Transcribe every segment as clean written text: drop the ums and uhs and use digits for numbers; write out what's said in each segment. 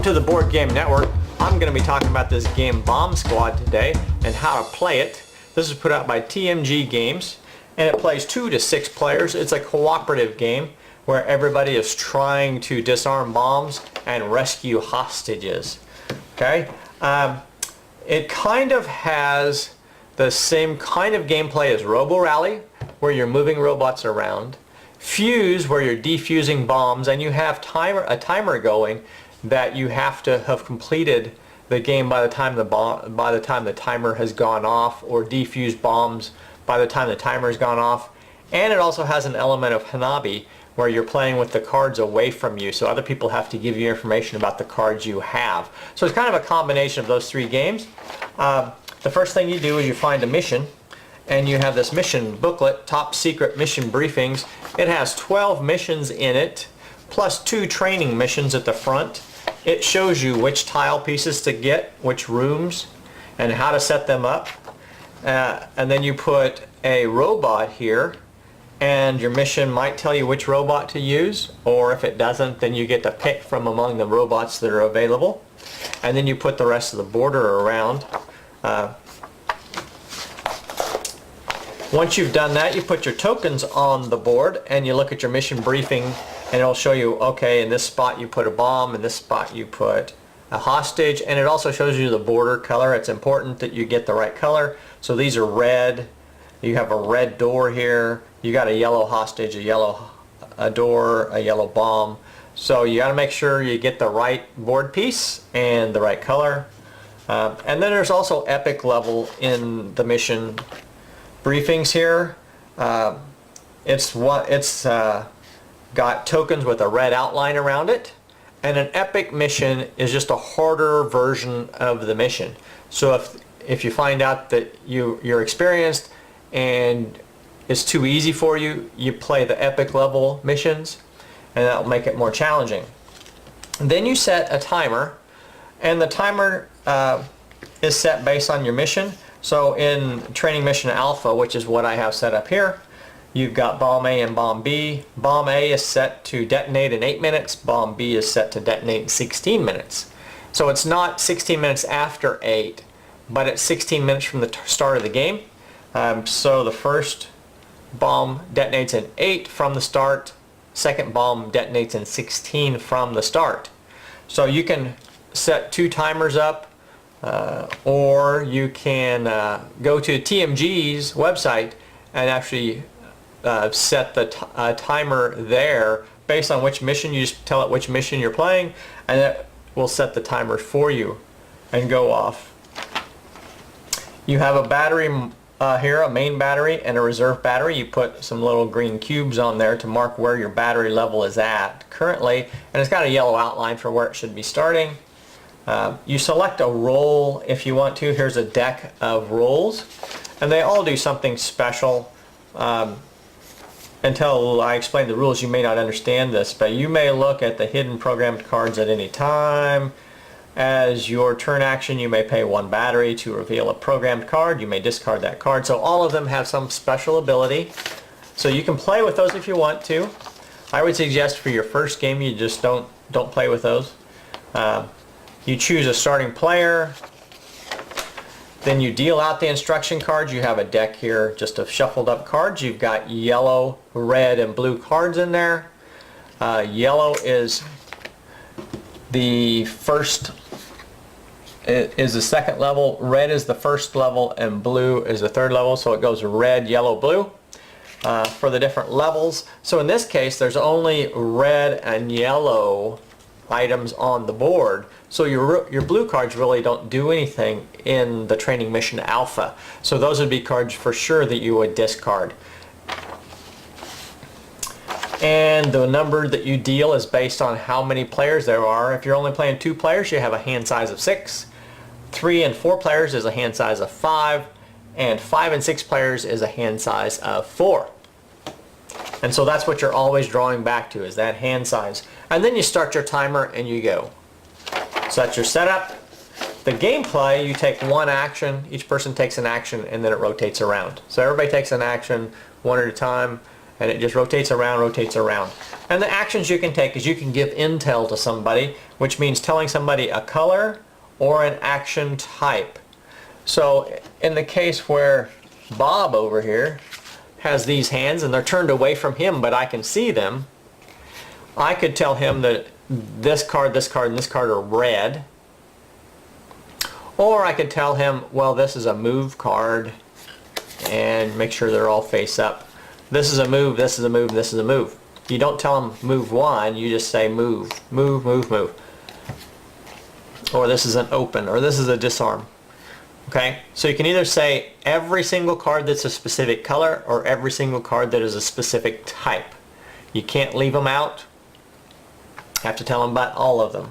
Welcome to the Board Game Network. I'm going to be talking about this game Bomb Squad today and how to play it. This is put out by TMG Games and it plays 2 to 6 players. It's a cooperative game where everybody is trying to disarm bombs and rescue hostages. Okay? It kind of has the same kind of gameplay as Robo Rally, where you're moving robots around. Fuse, where you're defusing bombs, and you have a timer going that you have to have completed the game by the time the timer has gone off, or defuse bombs by the time the timer has gone off. And it also has an element of Hanabi, where you're playing with the cards away from you, so other people have to give you information about the cards you have. So it's kind of a combination of those 3 games. The first thing you do is you find a mission, and you have this mission booklet, Top Secret Mission Briefings. It has 12 missions in it, plus 2 training missions at the front. It shows you which tile pieces to get, which rooms, and how to set them up. And then you put a robot here, and your mission might tell you which robot to use, or if it doesn't, then you get to pick from among the robots that are available. And then you put the rest of the border around. Once you've done that, you put your tokens on the board and you look at your mission briefing, and it'll show you, okay, in this spot you put a bomb, in this spot you put a hostage, and it also shows you the border color. It's important that you get the right color. So these are red. You have a red door here. You got a yellow hostage, a yellow door, a yellow bomb. So you got to make sure you get the right board piece and the right color. And then there's also epic level in the mission briefings here. It's got tokens with a red outline around it, and an epic mission is just a harder version of the mission. So if you find out that you're experienced and it's too easy for you, you play the epic level missions, and that'll make it more challenging. And then you set a timer, and the timer is set based on your mission. So in Training Mission Alpha, which is what I have set up here, you've got Bomb A and Bomb B. Bomb A is set to detonate in 8 minutes. Bomb B is set to detonate in 16 minutes. So it's not 16 minutes after 8, but it's 16 minutes from the start of the game. So the first bomb detonates in 8 from the start. Second bomb detonates in 16 from the start. So you can set 2 timers up, or you can go to TMG's website and actually set the timer there based on which mission. You just tell it which mission you're playing, and it will set the timer for you and go off. You have a battery here, a main battery and a reserve battery. You put some little green cubes on there to mark where your battery level is at currently, and it's got a yellow outline for where it should be starting. You select a role if you want to. Here's a deck of roles, and they all do something special. Until I explain the rules, you may not understand this, but you may look at the hidden programmed cards at any time. As your turn action, you may pay 1 battery to reveal a programmed card. You may discard that card. So all of them have some special ability. So you can play with those if you want to. I would suggest for your first game you just don't play with those. You choose a starting player. Then you deal out the instruction cards. You have a deck here just of shuffled up cards. You've got yellow, red, and blue cards in there. Yellow is the second level, red is the first level, and blue is the third level. So it goes red, yellow, blue for the different levels. So in this case, there's only red and yellow items on the board. So your blue cards really don't do anything in the Training Mission Alpha. So those would be cards for sure that you would discard. And the number that you deal is based on how many players there are. If you're only playing 2 players, you have a hand size of 6. 3 and 4 players is a hand size of 5. And 5 and 6 players is a hand size of 4. And so that's what you're always drawing back to, is that hand size. And then you start your timer and you go. So that's your setup. The gameplay, you take 1 action, each person takes an action, and then it rotates around. So everybody takes an action 1 at a time, and it just rotates around, rotates around. And the actions you can take is you can give intel to somebody, which means telling somebody a color or an action type. So in the case where Bob over here has these hands and they're turned away from him, but I can see them, I could tell him that this card, and this card are red. Or I could tell him, well, this is a move card, and make sure they're all face up. This is a move, this is a move, this is a move. You don't tell them move one, you just say move, move, move, move. Or this is an open, or this is a disarm. Okay, so you can either say every single card that's a specific color or every single card that is a specific type. You can't leave them out. You have to tell them about all of them.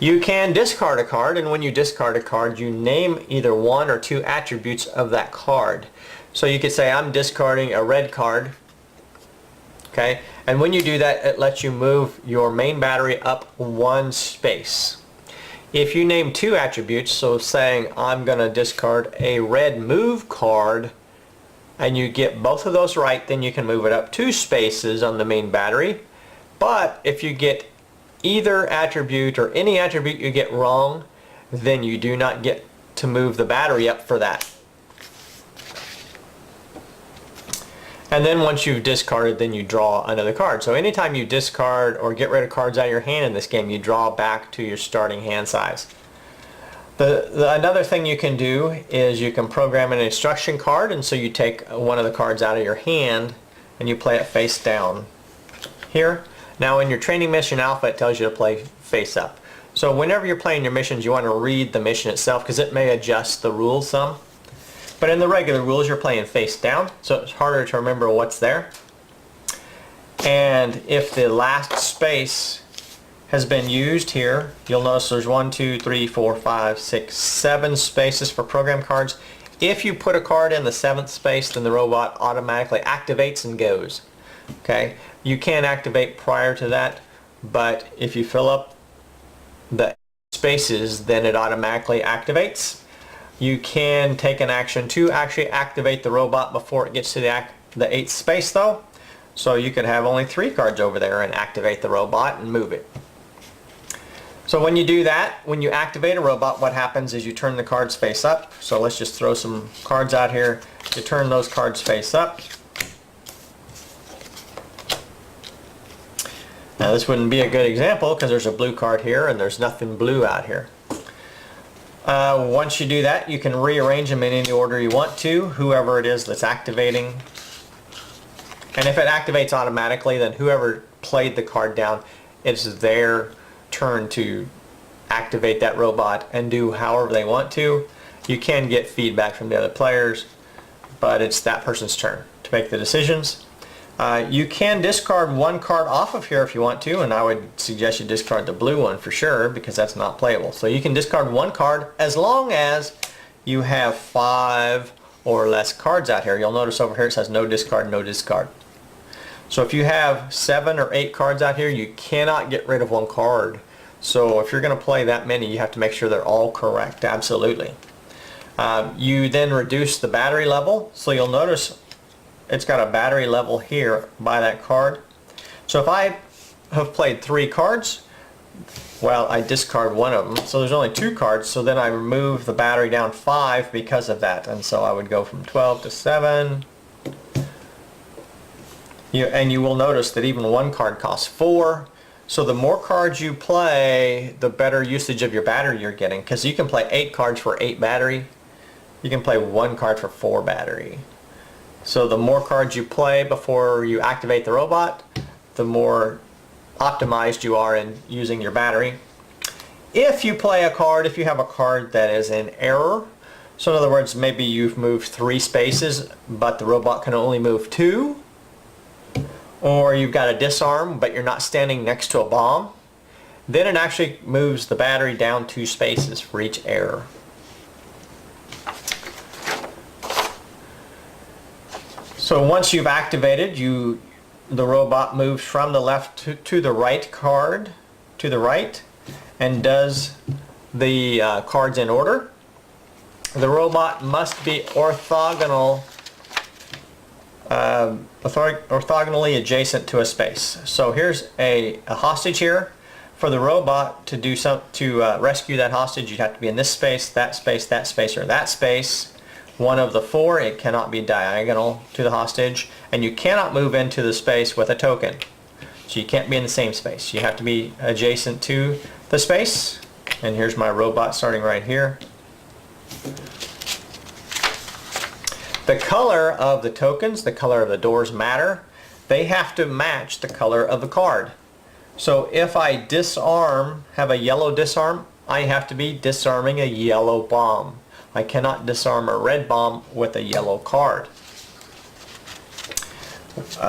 You can discard a card, and when you discard a card, you name either one or two attributes of that card. So you could say, I'm discarding a red card. Okay, and when you do that, it lets you move your main battery up one space. If you name two attributes, so saying I'm going to discard a red move card, and you get both of those right, then you can move it up two spaces on the main battery. But if you get either attribute or any attribute you get wrong, then you do not get to move the battery up for that. And then once you've discarded, then you draw another card. So anytime you discard or get rid of cards out of your hand in this game, you draw back to your starting hand size. Another thing you can do is you can program an instruction card, and so you take one of the cards out of your hand and you play it face down here. Now in your training mission alpha, it tells you to play face up. So whenever you're playing your missions, you want to read the mission itself because it may adjust the rules some. But in the regular rules, you're playing face down, so it's harder to remember what's there. And if the last space has been used here, you'll notice there's 1, 2, 3, 4, 5, 6, 7 spaces for program cards. If you put a card in the 7th space, then the robot automatically activates and goes. Okay, you can activate prior to that, but if you fill up the spaces, then it automatically activates. You can take an action to actually activate the robot before it gets to the 8th space though. So you could have only 3 cards over there and activate the robot and move it. So when you do that, when you activate a robot, what happens is you turn the cards face up. So let's just throw some cards out here. You turn those cards face up. Now this wouldn't be a good example because there's a blue card here and there's nothing blue out here. Once you do that, you can rearrange them in any order you want to, whoever it is that's activating. And if it activates automatically, then whoever played the card down, it's their turn to activate that robot and do however they want to. You can get feedback from the other players, but it's that person's turn to make the decisions. You can discard one card off of here if you want to, and I would suggest you discard the blue one for sure because that's not playable. So you can discard one card as long as you have 5 or less cards out here. You'll notice over here it says no discard, no discard. So if you have 7 or 8 cards out here, you cannot get rid of one card. So if you're going to play that many, you have to make sure they're all correct, absolutely. You then reduce the battery level, so you'll notice it's got a battery level here by that card. So if I have played 3 cards, well, I discard one of them, so there's only 2 cards, so then I remove the battery down 5 because of that, and so I would go from 12 to 7. And you will notice that even one card costs 4. So the more cards you play, the better usage of your battery you're getting, because you can play 8 cards for 8 battery. You can play 1 card for 4 battery. So the more cards you play before you activate the robot, the more optimized you are in using your battery. If you play a card, if you have a card that is in error, so in other words, maybe you've moved 3 spaces, but the robot can only move 2, or you've got a disarm, but you're not standing next to a bomb, then it actually moves the battery down 2 spaces for each error. So once you've activated, the robot moves from the left to the right card, to the right, and does the cards in order. The robot must be orthogonal orthogonally adjacent to a space. So here's a hostage here. For the robot to do rescue that hostage, you'd have to be in this space, that space, that space, or that space. One of the four. It cannot be diagonal to the hostage, and you cannot move into the space with a token. So you can't be in the same space. You have to be adjacent to the space. And here's my robot starting right here. The color of the tokens, the color of the doors matter. They have to match the color of the card. So if I disarm, have a yellow disarm, I have to be disarming a yellow bomb. I cannot disarm a red bomb with a yellow card.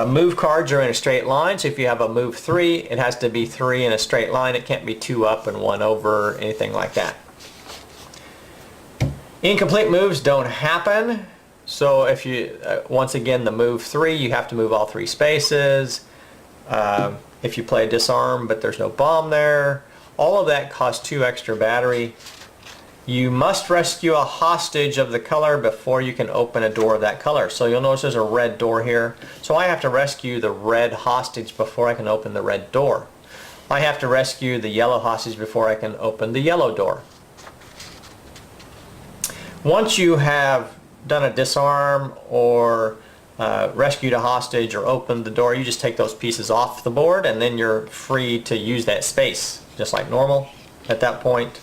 Move cards are in a straight line, so if you have a move 3, it has to be 3 in a straight line. It can't be 2 up and 1 over, anything like that. Incomplete moves don't happen. So if you, once again, the move 3, you have to move all 3 spaces. If you play disarm but there's no bomb there, all of that costs 2 extra battery. You must rescue a hostage of the color before you can open a door of that color. So you'll notice there's a red door here. So I have to rescue the red hostage before I can open the red door. I have to rescue the yellow hostage before I can open the yellow door. Once you have done a disarm or rescued a hostage or opened the door, you just take those pieces off the board and then you're free to use that space just like normal at that point.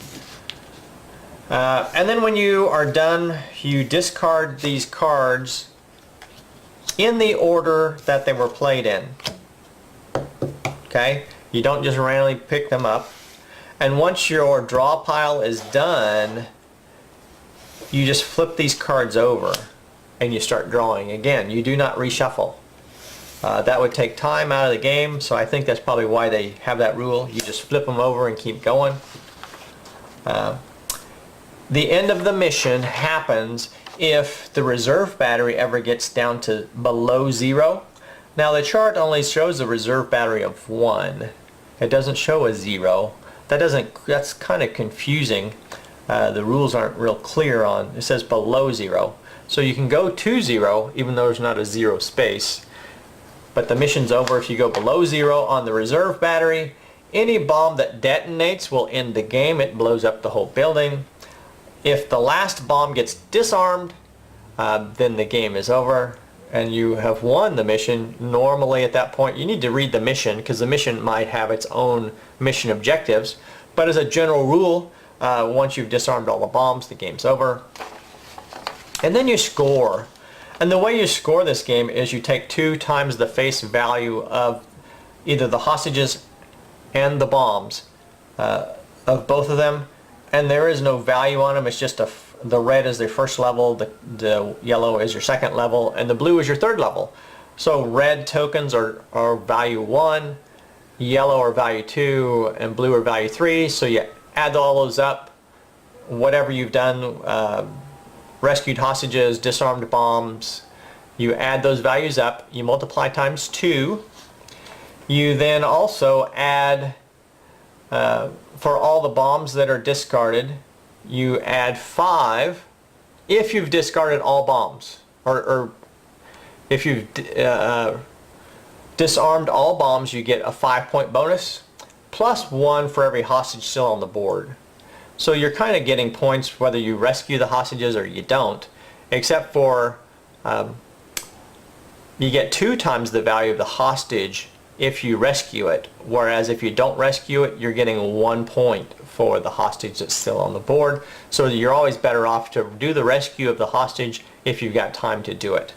And then when you are done, you discard these cards in the order that they were played in. Okay? You don't just randomly pick them up. And once your draw pile is done, you just flip these cards over and you start drawing again. You do not reshuffle. That would take time out of the game, so I think that's probably why they have that rule. You just flip them over and keep going. The end of the mission happens if the reserve battery ever gets down to below 0. Now the chart only shows a reserve battery of 1. It doesn't show a 0. That's kind of confusing. The rules aren't real clear on, it says below 0. So you can go to 0 even though there's not a 0 space. But the mission's over if you go below 0 on the reserve battery. Any bomb that detonates will end the game. It blows up the whole building. If the last bomb gets disarmed, then the game is over and you have won the mission. Normally at that point you need to read the mission because the mission might have its own mission objectives. But as a general rule, once you've disarmed all the bombs, the game's over. And then you score. And the way you score this game is you take 2 times the face value of either the hostages and the bombs, of both of them. And there is no value on them. It's just the red is their first level, the yellow is your second level, and the blue is your third level. So red tokens are value 1, yellow are value 2, and blue are value 3. So you add all those up, whatever you've done, rescued hostages, disarmed bombs, you add those values up, you multiply times 2. You then also add, for all the bombs that are discarded, you add 5 if you've discarded all bombs, or if you've disarmed all bombs, you get a 5-point bonus plus 1 for every hostage still on the board. So you're kind of getting points whether you rescue the hostages or you don't, except for you get 2 times the value of the hostage if you rescue it, whereas if you don't rescue it, you're getting 1 point for the hostage that's still on the board. So you're always better off to do the rescue of the hostage if you've got time to do it.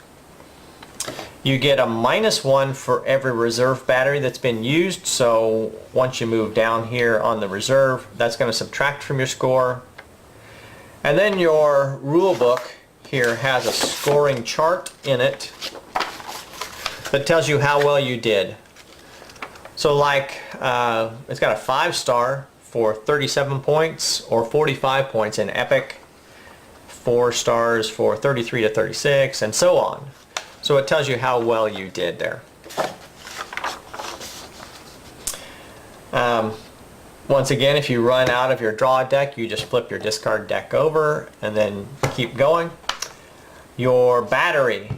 You get a -1 for every reserve battery that's been used, so once you move down here on the reserve, that's going to subtract from your score. And then your rule book here has a scoring chart in it that tells you how well you did. So like, it's got a 5-star for 37 points or 45 points in Epic, 4 stars for 33 to 36, and so on. So it tells you how well you did there. Once again, if you run out of your draw deck, you just flip your discard deck over and then keep going. Your battery.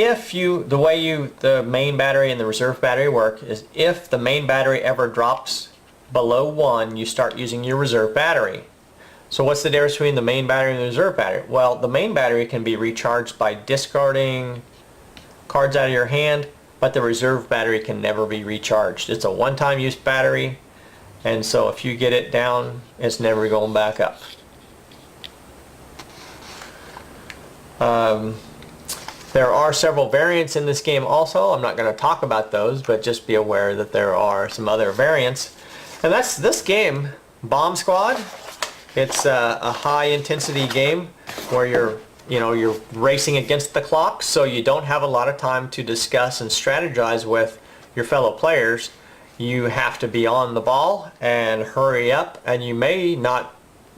the way the main battery and the reserve battery work is if the main battery ever drops below 1, you start using your reserve battery. So what's the difference between the main battery and the reserve battery? Well, the main battery can be recharged by discarding cards out of your hand, but the reserve battery can never be recharged. It's a one-time use battery, and so if you get it down, it's never going back up. There are several variants in this game also. I'm not going to talk about those, but just be aware that there are some other variants. And that's this game, Bomb Squad. It's a high intensity game where you're racing against the clock, so you don't have a lot of time to discuss and strategize with your fellow players. You have to be on the ball and hurry up, and you may not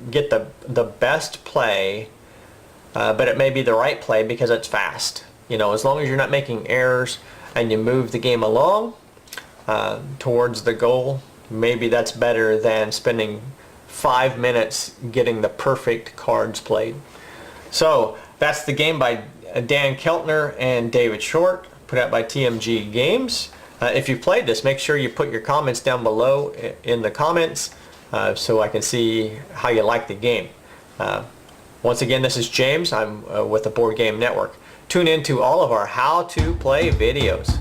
get the best play, but it may be the right play because it's fast. As long as you're not making errors and you move the game along towards the goal, maybe that's better than spending 5 minutes getting the perfect cards played. So that's the game by Dan Keltner and David Short, put out by TMG Games. If you played this, make sure you put your comments down below in the comments so I can see how you like the game. Once again, this is James. I'm with the Board Game Network. Tune in to all of our how to play videos.